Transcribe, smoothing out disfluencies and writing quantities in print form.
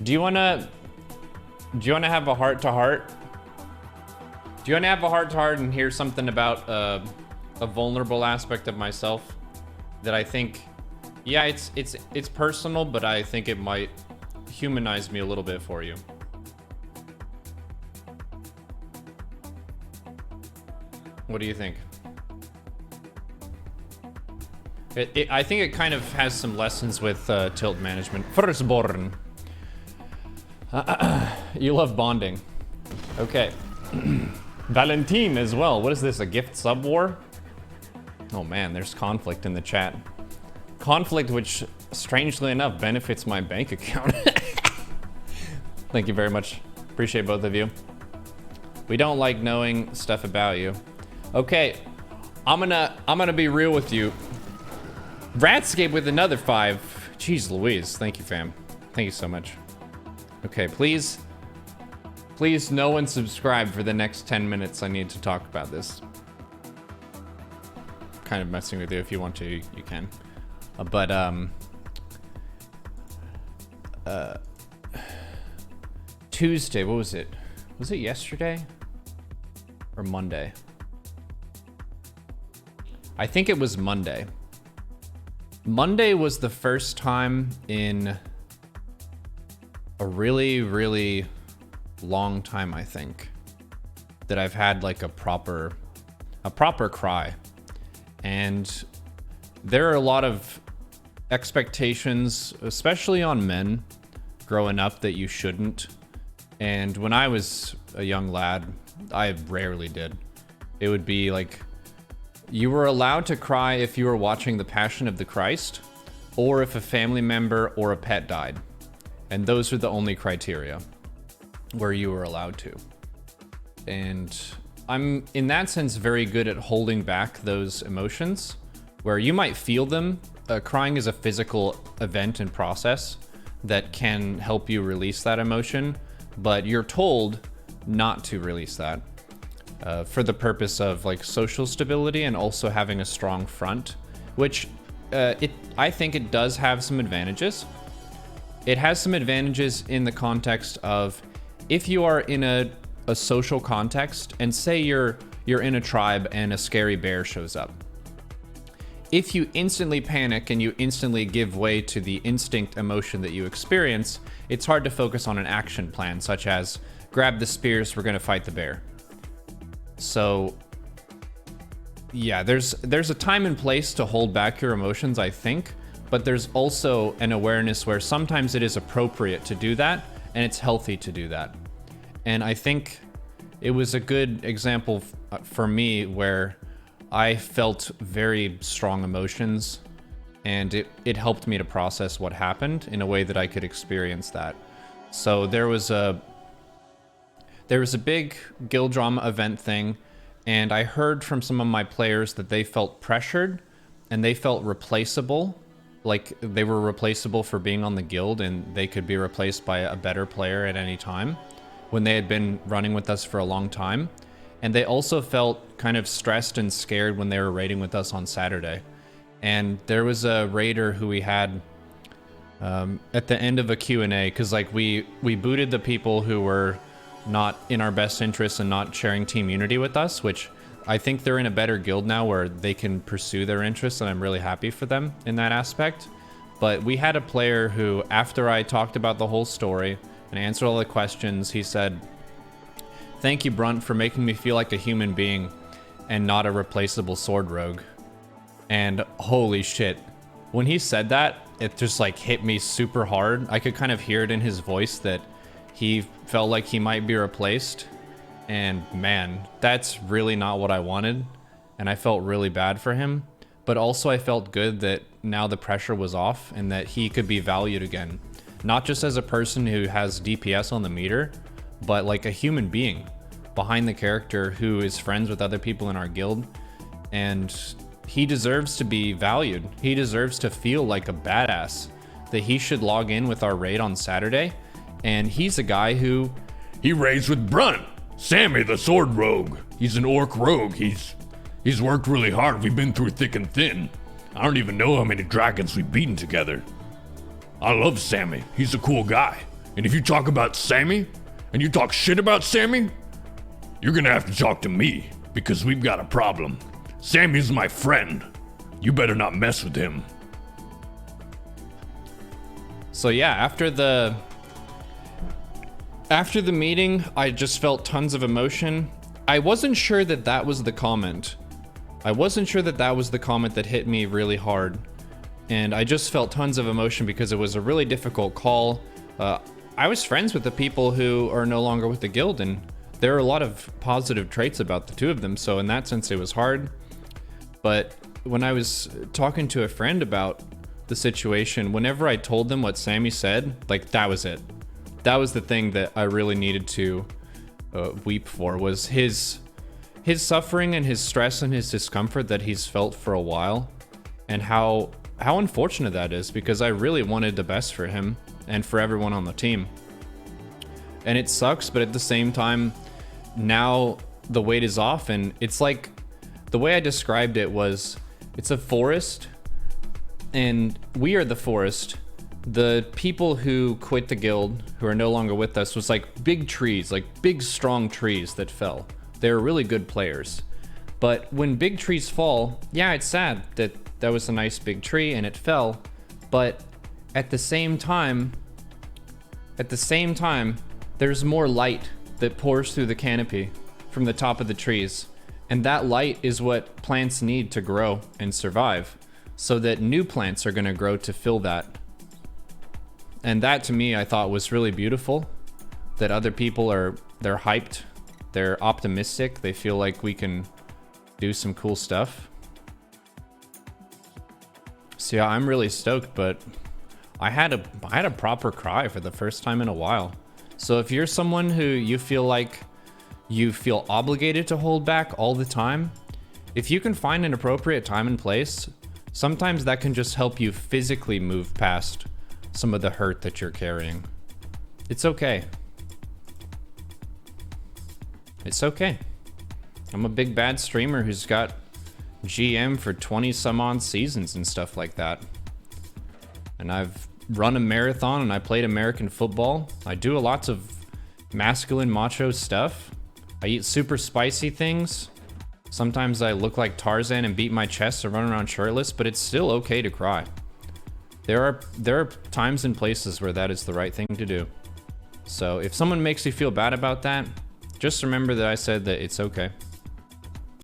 Do you wanna have a heart to heart? Do you wanna have a heart to heart and hear something about a vulnerable aspect of myself that I think, yeah, it's personal, but I think it might humanize me a little bit for you. What do you think? I think it kind of has some lessons with tilt management. Firstborn. You love bonding. Okay. Valentine as well. What is this, a gift sub war? Oh man, there's conflict in the chat. Conflict which, strangely enough, benefits my bank account. Thank you very much. Appreciate both of you. We don't like knowing stuff about you. Okay, I'm gonna be real with you. Ratscape with another 5. Jeez Louise, thank you, fam. Thank you so much. Okay, please no one subscribe for the next 10 minutes. I need to talk about this. Kind of messing with you. If you want to, you can. Tuesday, what was it? Was it yesterday or Monday? I think it was Monday. Monday was the first time in a really, really long time, I think, that I've had like a proper cry. And there are a lot of expectations, especially on men growing up, that you shouldn't. And when I was a young lad, I rarely did. It would be like, you were allowed to cry if you were watching The Passion of the Christ, or if a family member or a pet died. And those were the only criteria where you were allowed to. And I'm, in that sense, very good at holding back those emotions, where you might feel them. Crying is a physical event and process that can help you release that emotion, but you're told not to release that. For the purpose of like social stability and also having a strong front, which I think it does have some advantages. It has some advantages in the context of, if you are in a social context and say you're in a tribe and a scary bear shows up. If you instantly panic and you instantly give way to the instinct emotion that you experience, it's hard to focus on an action plan, such as grab the spears, we're gonna fight the bear. So yeah, there's a time and place to hold back your emotions, I think, but there's also an awareness where sometimes it is appropriate to do that, and it's healthy to do that. And I think it was a good example for me where I felt very strong emotions, and it helped me to process what happened in a way that I could experience that. So there was a big guild drama event thing, and I heard from some of my players that they felt pressured and they felt replaceable, like they were replaceable for being on the guild and they could be replaced by a better player at any time when they had been running with us for a long time. And they also felt kind of stressed and scared when they were raiding with us on Saturday. And there was a raider who we had at the end of a Q&A, because like we booted the people who were not in our best interests and not sharing team unity with us, which I think they're in a better guild now where they can pursue their interests, and I'm really happy for them in that aspect. But we had a player who, after I talked about the whole story and answered all the questions, he said, "Thank you, Brunt, for making me feel like a human being and not a replaceable sword rogue." And holy shit, when he said that, it just like hit me super hard. I could kind of hear it in his voice that he felt like he might be replaced. And man, that's really not what I wanted. And I felt really bad for him. But also I felt good that now the pressure was off and that he could be valued again. Not just as a person who has DPS on the meter, but like a human being behind the character who is friends with other people in our guild. And he deserves to be valued. He deserves to feel like a badass, that he should log in with our raid on Saturday. And he's a guy who... He raids with Brunt, Sammy the sword rogue. He's an orc rogue. He's worked really hard. We've been through thick and thin. I don't even know how many dragons we've beaten together. I love Sammy. He's a cool guy. And if you talk about Sammy, and you talk shit about Sammy, you're gonna have to talk to me, because we've got a problem. Sammy's my friend. You better not mess with him. So yeah, after the meeting, I just felt tons of emotion. I wasn't sure that that was the comment. I wasn't sure that that was the comment that hit me really hard. And I just felt tons of emotion because it was a really difficult call. I was friends with the people who are no longer with the guild, and there are a lot of positive traits about the two of them, so in that sense it was hard. But when I was talking to a friend about the situation, whenever I told them what Sammy said, like, that was it. That was the thing that I really needed to weep for, was his suffering and his stress and his discomfort that he's felt for a while, and how unfortunate that is, because I really wanted the best for him and for everyone on the team. And it sucks, but at the same time, now the weight is off, and it's like, the way I described it was, it's a forest, and we are the forest. The people who quit the guild, who are no longer with us, was like big trees, like big strong trees that fell. They were really good players. But when big trees fall, yeah, it's sad that that was a nice big tree and it fell, but at the same time, there's more light that pours through the canopy from the top of the trees. And that light is what plants need to grow and survive, so that new plants are gonna grow to fill that. And that, to me, I thought was really beautiful, that other people they're hyped, they're optimistic, they feel like we can do some cool stuff. So yeah, I'm really stoked, but I had a proper cry for the first time in a while. So if you're someone who you feel like you feel obligated to hold back all the time, if you can find an appropriate time and place, sometimes that can just help you physically move past some of the hurt that you're carrying. It's okay. It's okay. I'm a big bad streamer who's got GM for 20 some odd seasons and stuff like that. And I've run a marathon and I played American football. I do lots of masculine macho stuff. I eat super spicy things. Sometimes I look like Tarzan and beat my chest and run around shirtless, but it's still okay to cry. There are times and places where that is the right thing to do. So if someone makes you feel bad about that, just remember that I said that it's okay.